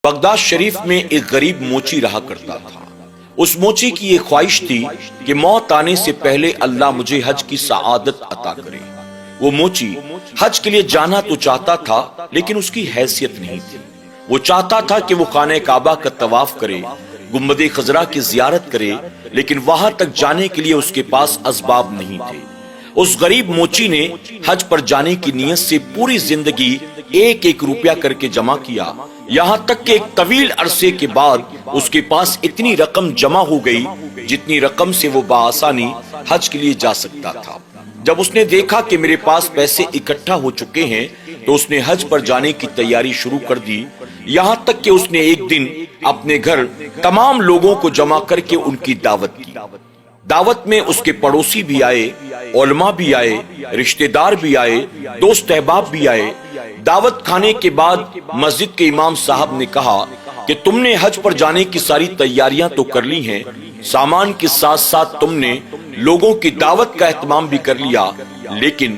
Baghdad شریف میں ایک غریب موچی رہا کرتا تھا۔ اس موچی کی یہ خواہش تھی کہ موت آنے سے پہلے اللہ مجھے حج کی سعادت عطا کرے۔ وہ موچی حج کے لیے جانا تو چاہتا تھا لیکن اس کی حیثیت نہیں تھی۔ وہ چاہتا تھا کہ وہ خانہ کعبہ کا طواف کرے، گنبد خضرا کی زیارت کرے، لیکن وہاں تک جانے کے لیے اس کے پاس اسباب نہیں تھے۔ اس غریب موچی نے حج پر جانے کی نیت سے پوری زندگی ایک ایک روپیہ کر کے جمع کیا، یہاں تک کہ ایک طویل عرصے کے بعد اس کے پاس اتنی رقم جمع ہو گئی جتنی رقم سے وہ بآسانی حج کے لیے جا سکتا تھا۔ جب اس نے دیکھا کہ میرے پاس پیسے اکٹھا ہو چکے ہیں تو اس نے حج پر جانے کی تیاری شروع کر دی، یہاں تک کہ اس نے ایک دن اپنے گھر تمام لوگوں کو جمع کر کے ان کی دعوت کی۔ دعوت میں اس کے پڑوسی بھی آئے، علماء بھی آئے، رشتہ دار بھی آئے، دوست احباب بھی آئے۔ دعوت کھانے کے بعد مسجد کے امام صاحب نے کہا کہ تم نے حج پر جانے کی ساری تیاریاں تو کر لی ہیں، سامان کے ساتھ ساتھ تم نے لوگوں کی دعوت کا اہتمام بھی کر لیا، لیکن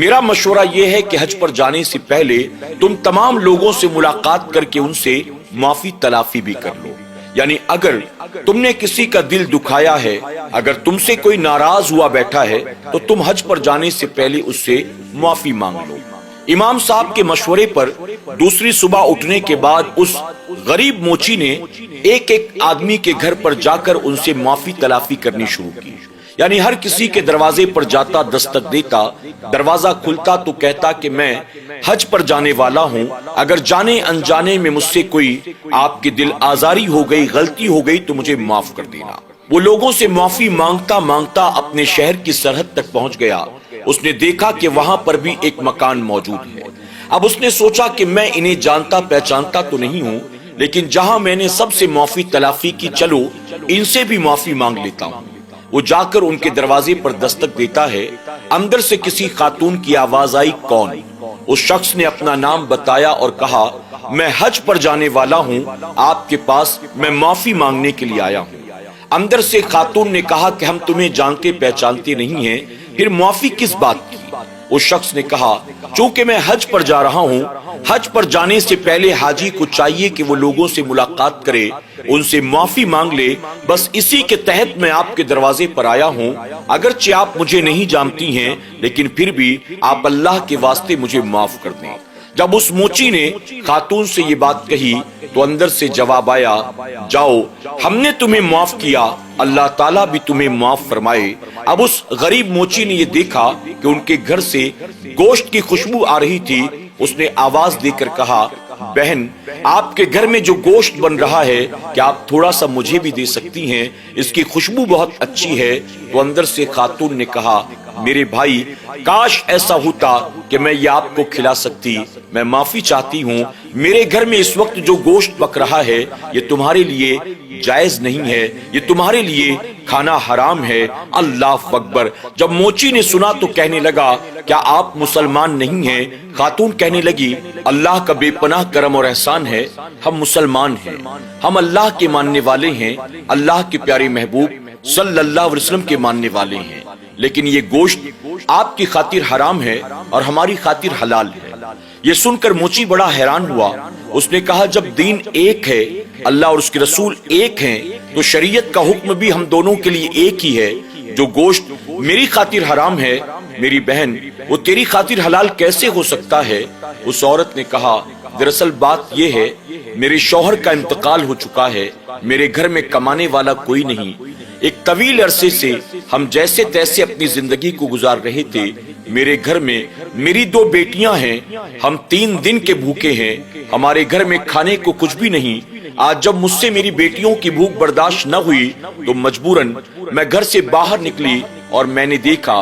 میرا مشورہ یہ ہے کہ حج پر جانے سے پہلے تم تمام لوگوں سے ملاقات کر کے ان سے معافی تلافی بھی کر لو۔ یعنی اگر تم نے کسی کا دل دکھایا ہے، اگر تم سے کوئی ناراض ہوا بیٹھا ہے تو تم حج پر جانے سے پہلے اس سے معافی مانگ لو۔ امام صاحب کے مشورے پر دوسری صبح اٹھنے کے بعد اس غریب موچی نے ایک ایک آدمی کے گھر پر جا کر ان سے معافی تلافی کرنی شروع کی۔ یعنی ہر کسی کے دروازے پر جاتا، دستک دیتا، دروازہ کھلتا تو کہتا کہ میں حج پر جانے والا ہوں، اگر جانے انجانے میں مجھ سے کوئی آپ کی دل آزاری ہو گئی، غلطی ہو گئی تو مجھے معاف کر دینا۔ وہ لوگوں سے معافی مانگتا مانگتا اپنے شہر کی سرحد تک پہنچ گیا۔ اس نے دیکھا کہ وہاں پر بھی ایک مکان موجود ہے۔ اب اس نے سوچا کہ میں انہیں جانتا پہچانتا تو نہیں ہوں، لیکن جہاں میں نے سب سے معافی تلافی کی، چلو ان سے بھی معافی مانگ لیتا ہوں۔ وہ جا کر ان کے دروازے پر دستک دیتا ہے، اندر سے کسی خاتون کی آواز آئی، کون؟ اس شخص نے اپنا نام بتایا اور کہا، میں حج پر جانے والا ہوں، آپ کے پاس میں معافی مانگنے کے لیے آیا ہوں۔ اندر سے خاتون نے کہا کہ ہم تمہیں جانتے پہچانتے نہیں ہیں، پھر معافی کس بات کی؟ اس شخص نے کہا، چونکہ میں حج پر جا رہا ہوں، حج پر جانے سے پہلے حاجی کو چاہیے کہ وہ لوگوں سے ملاقات کرے، ان سے معافی مانگ لے، بس اسی کے تحت میں آپ کے دروازے پر آیا ہوں۔ اگرچہ آپ مجھے نہیں جانتی ہیں لیکن پھر بھی آپ اللہ کے واسطے مجھے معاف کر دیں۔ جب اس موچی نے خاتون سے یہ بات کہی تو اندر سے جواب آیا، جاؤ، ہم نے تمہیں معاف کیا، اللہ تعالیٰ بھی تمہیں معاف فرمائے۔ اب اس غریب موچی نے یہ دیکھا کہ ان کے گھر سے گوشت کی خوشبو آ رہی تھی۔ اس نے آواز دے کر کہا، بہن، آپ کے گھر میں جو گوشت بن رہا ہے کیا آپ تھوڑا سا مجھے بھی دے سکتی ہیں؟ اس کی خوشبو بہت اچھی ہے۔ تو اندر سے خاتون نے کہا، میرے بھائی، کاش ایسا ہوتا کہ میں یہ آپ کو کھلا سکتی، میں معافی چاہتی ہوں، میرے گھر میں اس وقت جو گوشت پک رہا ہے یہ تمہارے لیے جائز نہیں ہے، یہ تمہارے لیے کھانا حرام ہے۔ اللہ اکبر۔ جب موچی نے سنا تو کہنے لگا، کیا آپ مسلمان نہیں ہیں؟ خاتون کہنے لگی، اللہ کا بے پناہ کرم اور احسان ہے، ہم مسلمان ہیں، ہم اللہ کے ماننے والے ہیں، اللہ کے پیارے محبوب صلی اللہ علیہ وسلم کے ماننے والے ہیں، لیکن یہ گوشت آپ کی خاطر حرام ہے اور ہماری خاطر حلال ہے۔ یہ سن کر موچی بڑا حیران ہوا۔ اس نے کہا، جب دین ایک ہے، اللہ اور اس کے رسول ایک ہیں، تو شریعت کا حکم بھی ہم دونوں کے لیے ایک ہی ہے۔ جو گوشت میری خاطر حرام ہے، میری بہن، وہ تیری خاطر حلال کیسے ہو سکتا ہے؟ اس عورت نے کہا، دراصل بات یہ ہے، میرے شوہر کا انتقال ہو چکا ہے، میرے گھر میں کمانے والا کوئی نہیں، ایک طویل عرصے سے ہم جیسے تیسے اپنی زندگی کو گزار رہے تھے، میرے گھر میں میری 2 بیٹیاں ہیں، ہم 3 دن کے بھوکے ہیں، ہمارے گھر میں کھانے کو کچھ بھی نہیں۔ آج جب مجھ سے میری بیٹیوں کی بھوک برداشت نہ ہوئی تو مجبوراً میں گھر سے باہر نکلی اور میں نے دیکھا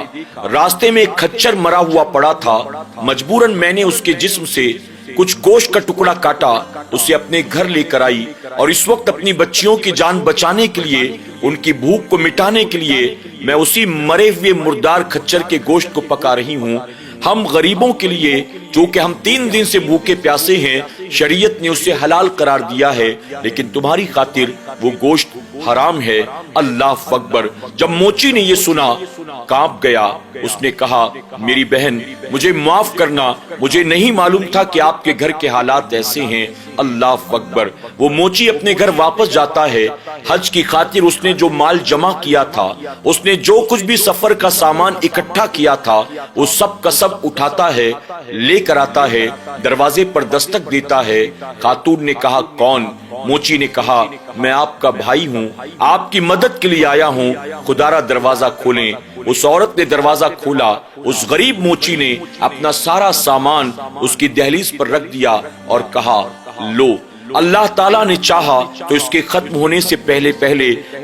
راستے میں ایک خچر مرا ہوا پڑا تھا، مجبوراً میں نے اس کے جسم سے کچھ گوشت کا ٹکڑا کاٹا، اسے اپنے گھر لے کر آئی، اور اس وقت اپنی بچیوں کی جان بچانے کے لیے، ان کی بھوک کو مٹانے کے لیے میں اسی مرے ہوئے مردار خچر کے گوشت کو پکا رہی ہوں۔ ہم غریبوں کے لیے چونکہ ہم 3 دن سے بھوکے پیاسے ہیں، شریعت نے اسے حلال قرار دیا ہے، لیکن تمہاری خاطر وہ گوشت حرام ہے۔ اللہ اکبر۔ جب موچی نے یہ سنا کانپ گیا۔ اس نے کہا میری بہن مجھے معاف کرنا، مجھے نہیں معلوم تھا کہ آپ کے گھر کے حالات ایسے ہیں۔ اللہ اکبر۔ وہ موچی اپنے گھر واپس جاتا ہے۔ حج کی خاطر اس نے جو مال جمع کیا تھا، اس نے جو کچھ بھی سفر کا سامان اکٹھا کیا تھا، وہ سب کا سب اٹھاتا ہے، لے کر آتا ہے، دروازے پر دستک دیتا ہے۔ خاتون نے کہا کون؟ موچی نے کہا میں آپ کا بھائی ہوں، آپ کی مدد کے لیے آیا ہوں، خدا را دروازہ کھولیں۔ اس عورت نے دروازہ کھولا۔ اس غریب موچی نے اپنا سارا سامان اس کی دہلیز پر رکھ دیا اور کہا لو، اللہ تعالیٰ نے چاہا تو اس کے ختم ہونے سے پہلے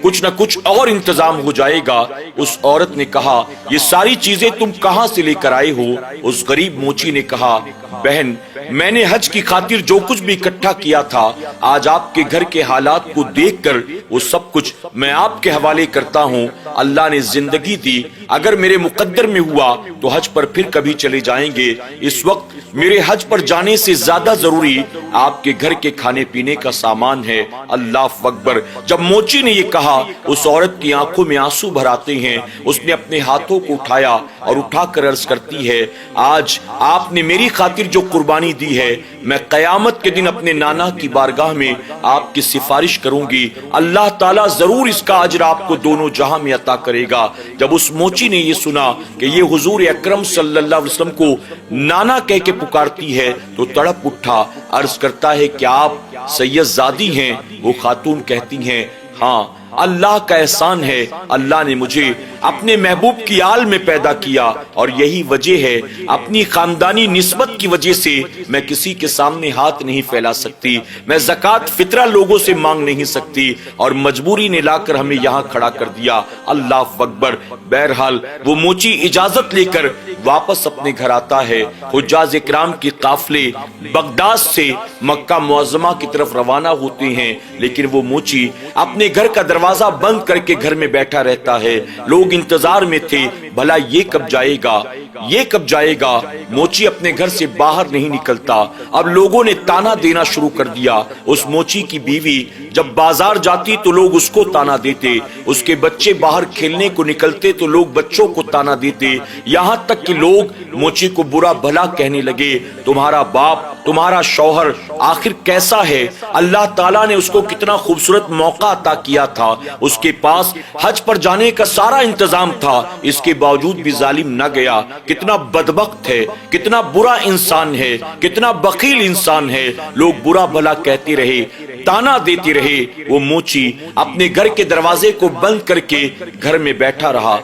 کچھ نہ کچھ اور انتظام ہو جائے گا۔ اس عورت نے کہا یہ ساری چیزیں تم کہاں سے لے کر آئے ہو؟ اس غریب موچی نے کہا بہن میں نے حج کی خاطر جو کچھ بھی اکٹھا کیا تھا، آج آپ کے گھر کے حالات کو دیکھ کر وہ سب کچھ میں آپ کے حوالے کرتا ہوں۔ اللہ نے زندگی دی، اگر میرے مقدر میں ہوا تو حج پر پھر کبھی چلے جائیں گے۔ اس وقت میرے حج پر جانے سے زیادہ ضروری آپ کے گھر کے کھانے پینے کا سامان ہے۔ اللہ اکبر۔ جب موچی نے یہ کہا اس عورت کی آنکھوں میں آنسو بھر آتے ہیں۔ اس نے اپنے ہاتھوں کو اٹھایا اور اٹھا کر عرض کرتی ہے آج آپ نے میری خاطر جو قربانی دی ہے، میں قیامت کے دن اپنے نانا کی بارگاہ میں آپ کی سفارش کروں گی، اللہ تعالیٰ ضرور اس کا اجر آپ کو دونوں جہاں میں عطا کرے گا۔ جب اس موچی نے یہ سنا کہ یہ حضور اکرم صلی اللہ علیہ وسلم کو نانا کہہ کے پکارتی ہے تو تڑپ اٹھا، عرض کرتا ہے کہ آپ سید زادی ہیں؟ وہ خاتون کہتی ہیں ہاں، اللہ کا احسان ہے، اللہ نے مجھے اپنے محبوب کی آل میں پیدا کیا اور یہی وجہ ہے اپنی خاندانی نسبت کی وجہ سے میں کسی کے سامنے ہاتھ نہیں پھیلا سکتی، میں زکوٰۃ فطرہ لوگوں سے مانگ نہیں سکتی اور مجبوری نے لا کر ہمیں یہاں کھڑا کر دیا۔ اللہ اکبر۔ بہرحال وہ موچی اجازت لے کر واپس اپنے گھر آتا ہے۔ حجاج اکرام کے قافلے بغداد سے مکہ معظمہ کی طرف روانہ ہوتے ہیں، لیکن وہ موچی اپنے گھر کا دروازہ بند کر کے گھر میں بیٹھا رہتا ہے۔ لوگ انتظار میں تھے بھلا یہ کب جائے گا، یہ کب جائے گا۔ موچی اپنے گھر سے باہر نہیں نکلتا۔ اب لوگوں نے تانا دینا شروع کر دیا۔ اس موچی کی بیوی جب بازار جاتی تو لوگ اس کو تانا دیتے، اس کے بچے باہر کھیلنے کو نکلتے تو لوگ بچوں کو تانا دیتے، یہاں تک کہ لوگ موچی کو برا بھلا کہنے لگے، تمہارا باپ، تمہارا شوہر آخر کیسا ہے؟ اللہ تعالیٰ نے اس کو کتنا خوبصورت موقع عطا کیا تھا، اس کے پاس حج پر جانے کا سارا انتظام تھا، اس کے باوجود بھی ظالم نہ گیا۔ کتنا بدبخت ہے، کتنا برا انسان ہے، کتنا بخیل انسان ہے۔ لوگ برا بھلا کہتے رہے، تانا دیتی رہے۔ وہ موچی اپنے گھر کے دروازے کو بند کر کے گھر میں بیٹھا رہا،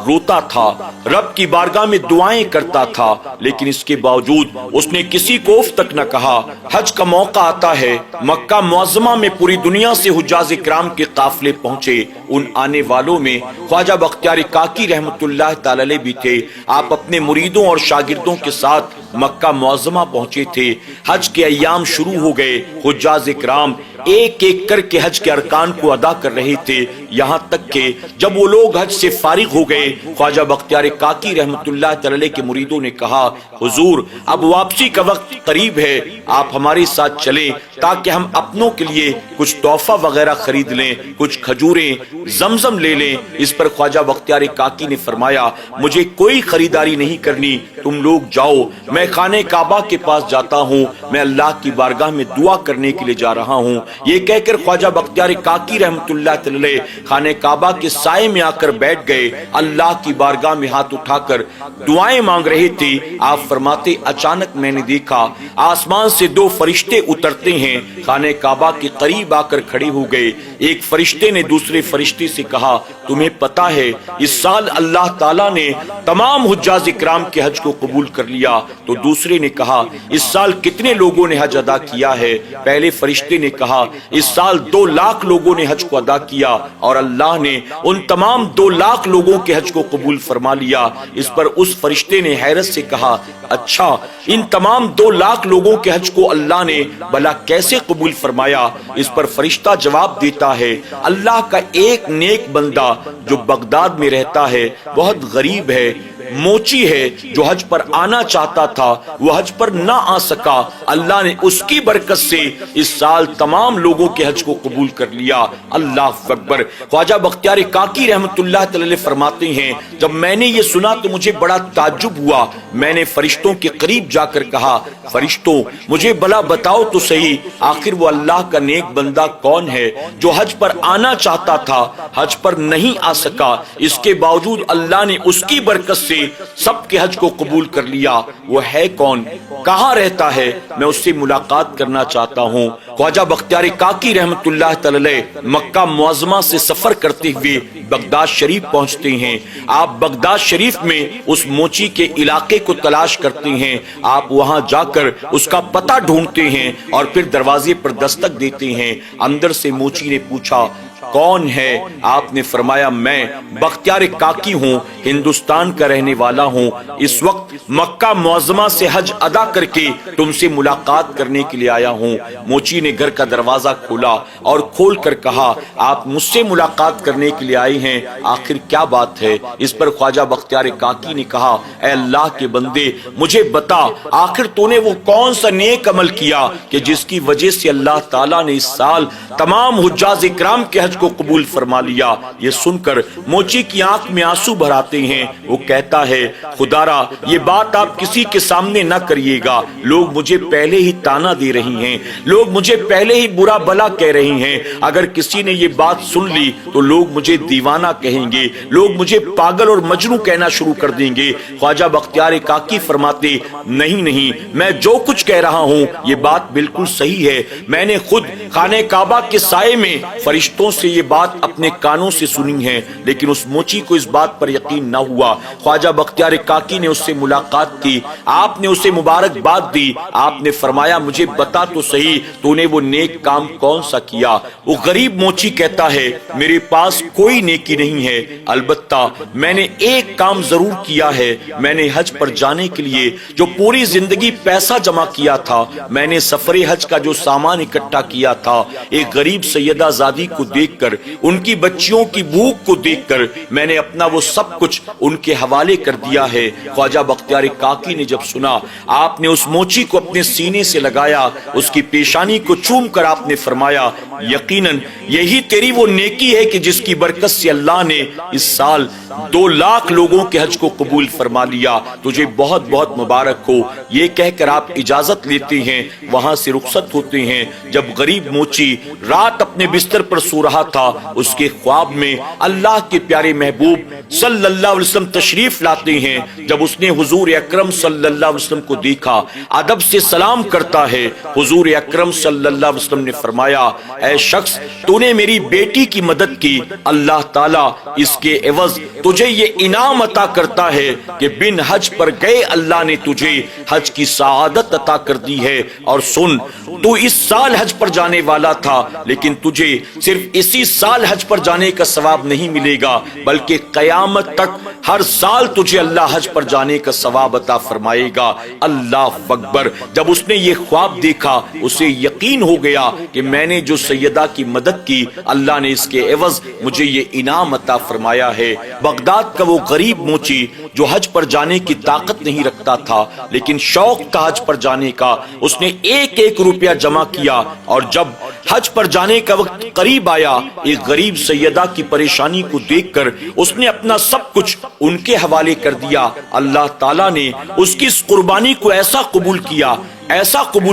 روتا تھا، رب کی بارگاہ میں دعائیں کرتا تھا، لیکن اس کے باوجود اس نے کسی کو اف تک نہ کہا۔ حج کا موقع آتا ہے، مکہ معظمہ میں پوری دنیا سے حجاج اکرام کے قافلے پہنچے۔ ان آنے والوں میں خواجہ بختیار کاکی رحمت اللہ تعالی علیہ بھی تھے۔ آپ اپنے مریدوں اور شاگردوں کے ساتھ مکہ معظمہ پہنچے تھے۔ حج کے ایام شروع ہو گئے۔ حجاج اکرام ایک ایک کر کے حج کے ارکان کو ادا کر رہے تھے، یہاں تک کہ جب وہ لوگ حج سے فارغ ہو گئے، خواجہ بختیار کاکی رحمت اللہ تعالی کے مریدوں نے کہا حضور اب واپسی کا وقت قریب ہے، آپ ہمارے ساتھ چلیں تاکہ ہم اپنوں کے لیے کچھ تحفہ وغیرہ خرید لیں، کچھ کھجوریں، زمزم لے لیں۔ اس پر خواجہ بختیار کاکی نے فرمایا مجھے کوئی خریداری نہیں کرنی، تم لوگ جاؤ، میں خانہ کعبہ کے پاس جاتا ہوں، میں اللہ کی بارگاہ میں دعا کرنے کے لیے جا رہا ہوں۔ یہ کہہ کر خواجہ بختیار کاکی رحمت اللہ تعالی خانہ کعبہ کے سائے میں آ کر بیٹھ گئے، اللہ کی بارگاہ میں ہاتھ اٹھا کر دعائیں مانگ رہے تھے۔ آپ فرماتے اچانک میں نے دیکھا آسمان سے دو فرشتے اترتے ہیں، خانہ کعبہ کے قریب آ کر کھڑے ہو گئے۔ ایک فرشتے نے دوسرے فرشتے سے کہا تمہیں پتا ہے اس سال اللہ تعالیٰ نے تمام حجاج اکرام کے حج کو قبول کر لیا؟ تو دوسرے نے کہا اس سال کتنے لوگوں نے حج ادا کیا ہے؟ پہلے فرشتے نے کہا اس سال 2 لاکھ لوگوں نے حج کو ادا کیا اور اللہ نے ان تمام 2 لاکھ لوگوں کے حج کو قبول فرما لیا۔ اس پر اس فرشتے نے حیرت سے کہا اچھا ان تمام 2 لاکھ لوگوں کے حج کو اللہ نے بھلا کیسے قبول فرمایا؟ اس پر فرشتہ جواب دیتا ہے اللہ کا ایک نیک بندہ جو بغداد میں رہتا ہے، بہت غریب ہے، موچی ہے جو حج پر آنا چاہتا تھا وہ حج پر نہ آ سکا، اللہ نے اس کی برکت سے اس سال تمام لوگوں کے حج کو قبول کر لیا۔ اللہ اکبر۔ خواجہ بختیار کاکی رحمت اللہ تعالی فرماتے ہیں جب میں نے یہ سنا تو مجھے بڑا تعجب ہوا، میں نے فرشتوں کے قریب جا کر کہا فرشتوں مجھے بھلا بتاؤ تو صحیح آخر وہ اللہ کا نیک بندہ کون ہے جو حج پر آنا چاہتا تھا حج پر نہیں آ سکا، اس کے باوجود اللہ نے اس کی برکت سے سب کے حج کو قبول کر لیا، وہ ہے کون، کہاں رہتا ہے، میں اس سے ملاقات کرنا چاہتا ہوں۔ خواجہ بختیار کاکی رحمت اللہ تعالی مکہ معظمہ سے سفر کرتے ہوئے بغداد شریف پہنچتے ہیں۔ آپ بغداد شریف میں اس موچی کے علاقے کو تلاش کرتے ہیں، آپ وہاں جا کر اس کا پتہ ڈھونڈتے ہیں اور پھر دروازے پر دستک دیتے ہیں۔ اندر سے موچی نے پوچھا کون ہے؟ آپ نے فرمایا میں بختیار کاکی ہوں، ہندوستان کا رہنے والا ہوں، اس وقت مکہ معظمہ سے حج ادا کر کے تم سے ملاقات کرنے کے لیے آیا ہوں۔ موچی نے گھر کا دروازہ کھولا اور کھول کر کہا آپ مجھ سے ملاقات کرنے کے لیے آئے ہیں، آخر کیا بات ہے؟ اس پر خواجہ بختیار کاکی نے کہا اے اللہ کے بندے مجھے بتا آخر تو نے وہ کون سا نیک عمل کیا کہ جس کی وجہ سے اللہ تعالیٰ نے اس سال تمام حجاج اکرام کے حج کو قبول فرما لیا۔ یہ سن کر موچی کی آنکھ میں آنسو بھر آتے ہیں، وہ کہتا ہے خدارا یہ بات آپ کسی کے سامنے نہ کریے گا، لوگ مجھے پہلے ہی تانا دے رہی ہیں، لوگ مجھے پہلے ہی برا بلا کہہ رہی ہیں، اگر کسی نے یہ بات سن لی تو لوگ مجھے دیوانہ کہیں گے، لوگ مجھے پاگل اور مجنوں کہنا شروع کر دیں گے۔ خواجہ بختیار کاکی فرماتے نہیں میں جو کچھ کہہ رہا ہوں یہ بات بالکل صحیح ہے، میں نے خود خانہ کعبہ کے سائے میں فرشتوں سے یہ بات اپنے کانوں سے سنی ہے، لیکن اس موچی کو اس بات پر یقین نہ ہوا۔ خواجہ بختیار کاکی نے اس سے ملاقات کی، آپ نے اسے مبارکباد دی، آپ نے فرمایا مجھے بتا تو صحیح تو نے وہ نیک کام کون سا کیا؟ وہ غریب موچی کہتا ہے میرے پاس کوئی نیکی نہیں ہے، البتہ میں نے ایک کام ضرور کیا ہے، میں نے حج پر جانے کے لیے جو پوری زندگی پیسہ جمع کیا تھا، میں نے سفر حج کا جو سامان اکٹھا کیا تھا، ایک غریب سیدہ زادی کو دیکھ کر ان کی بچیوں کی بھوک کو دیکھ کر میں نے اپنا وہ سب کچھ ان کے حوالے کر دیا ہے۔ خواجہ بختیار کاکی نے جب سنا آپ نے اس موچی کو اپنے سینے سے لگایا، اس کی پیشانی کو چوم کر آپ نے فرمایا یقیناً یہی تیری وہ نیکی ہے کہ جس کی برکت سے اللہ نے اس سال 2 لاکھ لوگوں کے حج کو قبول فرما لیا، تجھے بہت بہت مبارک ہو۔ یہ کہہ کر آپ اجازت لیتے ہیں، وہاں سے رخصت ہوتے ہیں۔ جب غریب موچی رات اپنے بستر پر سو رہا تھا اس کے خواب میں اللہ کے پیارے محبوب صلی اللہ علیہ وسلم تشریف لاتے ہیں۔ جب اس نے حضور اکرم صلی اللہ علیہ وسلم کو دیکھا ادب سے سلام کرتا ہے، حضور اکرم صلی اللہ علیہ وسلم نے فرمایا اے شخص تو نے میری بیٹی کی مدد کی، اللہ تعالیٰ اس کے عوض تجھے یہ انعام عطا کرتا ہے کہ بن حج پر گئے اللہ نے تجھے حج کی سعادت عطا کر دی ہے۔ اور سن تو اس سال حج پر جانے والا تھا لیکن تجھے صرف اسی سال حج پر جانے کا ثواب نہیں ملے گا بلکہ قیامت تک ہر سال تجھے اللہ حج پر جانے کا ثواب عطا فرمائے گا۔ اللہ اکبر۔ جب اس نے یہ خواب دیکھا اسے یقین ہو گیا کہ میں نے جو سیدہ کی مدد کی اللہ نے اس کے عوض مجھے یہ انعام عطا فرمایا ہے۔ بغداد کا وہ غریب موچی جو حج پر جانے کی طاقت نہیں رکھتا تھا لیکن شوق تھا حج پر جانے کا، اس نے ایک روپیہ جمع کیا اور جب حج پر جانے کا وقت قریب آیا ایک غریب سیدہ کی پریشانی کو دیکھ کر اس نے اپنا سب کچھ ان کے حوالے کر دیا۔ اللہ تعالیٰ نے اس کی اس قربانی کو ایسا قبول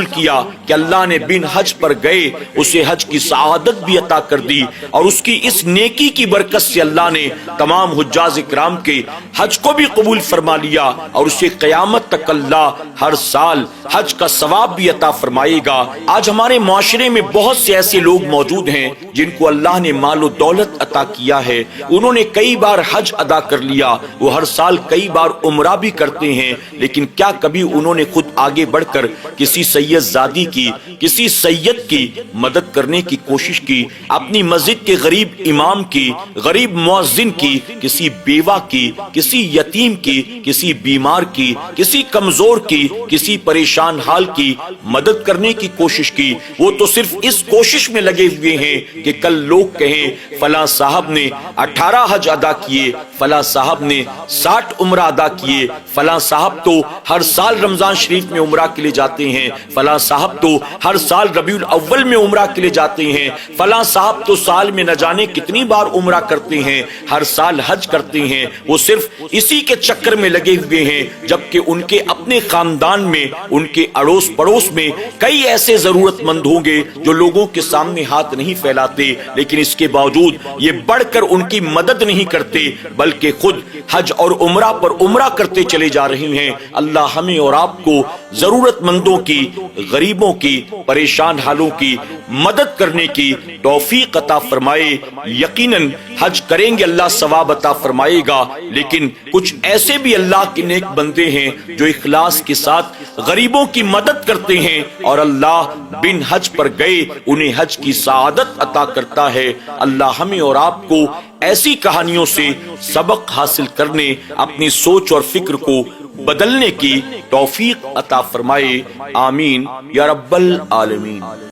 کیا کہ اللہ نے بن حج پر گئے اسے حج کی سعادت بھی عطا کر دی، اور اس کی اس نیکی کی برکت سے اللہ نے تمام حجاج اکرام کے حج کو بھی قبول فرما لیا، اور اسے قیامت تک اللہ ہر سال حج کا ثواب بھی عطا فرمائے گا۔ آج ہمارے معاشرے میں بہت سے ایسے لوگ موجود ہیں جن کو اللہ نے مال و دولت عطا کیا ہے، انہوں نے کئی بار حج ادا کر لیا، وہ ہر سال کئی بار عمرہ بھی کرتے ہیں، لیکن کیا کبھی انہوں نے خود آگے بڑھ کر کسی سید زادی کی، کسی سید کی مدد کرنے کی کوشش کی، اپنی مسجد کے غریب امام کی، غریب مؤذن کی، کسی بیوہ کی، کسی یتیم کی، کسی بیمار کی، کسی کمزور کی، کسی پریشان حال کی مدد کرنے کی کوشش کی۔ وہ تو صرف اس کوشش میں لگے ہوئے ہیں کہ کل لوگ کہیں فلاں صاحب نے 18 حج ادا کیے، فلاں صاحب نے 60 عمرہ ادا کیے، فلاں صاحب تو ہر سال رمضان شریف میں عمرہ کے لیے جاتے ہیں، فلاں صاحب تو ہر سال ربیع الاول میں عمرہ کے لیے جاتے ہیں، فلاں صاحب تو سال میں نہ جانے کتنی بار عمرہ کرتے ہیں، ہر سال حج کرتے ہیں۔ وہ صرف اسی کے چکر میں لگے ہوئے ہیں، جبکہ ان کے اپنے خاندان میں، ان کے اڑوس پڑوس میں کئی ایسے ضرورت مند ہوں گے جو لوگوں کے سامنے ہاتھ نہیں پھیلاتے، لیکن اس کے باوجود یہ بڑھ کر ان کی مدد نہیں کرتے بلکہ خود حج اور عمرہ پر عمرہ کرتے چلے جا رہے ہیں۔ اللہ ہمیں اور آپ کو ضرورت مندوں کی، غریبوں کی، پریشان حالوں کی مدد کرنے کی توفیق عطا فرمائے۔ یقیناً حج کریں گے اللہ ثواب عطا فرمائے گا، لیکن کچھ ایسے بھی اللہ کے نیک بندے ہیں جو اخلاص کے ساتھ غریبوں کی مدد کرتے ہیں اور اللہ بن حج پر گئے انہیں حج کی سعادت عطا کرتا ہے۔ اللہ ہمیں اور آپ کو ایسی کہانیوں سے سبق حاصل کرنے، اپنی سوچ اور فکر کو بدلنے کی توفیق عطا فرمائے۔ آمین یا رب العالمین۔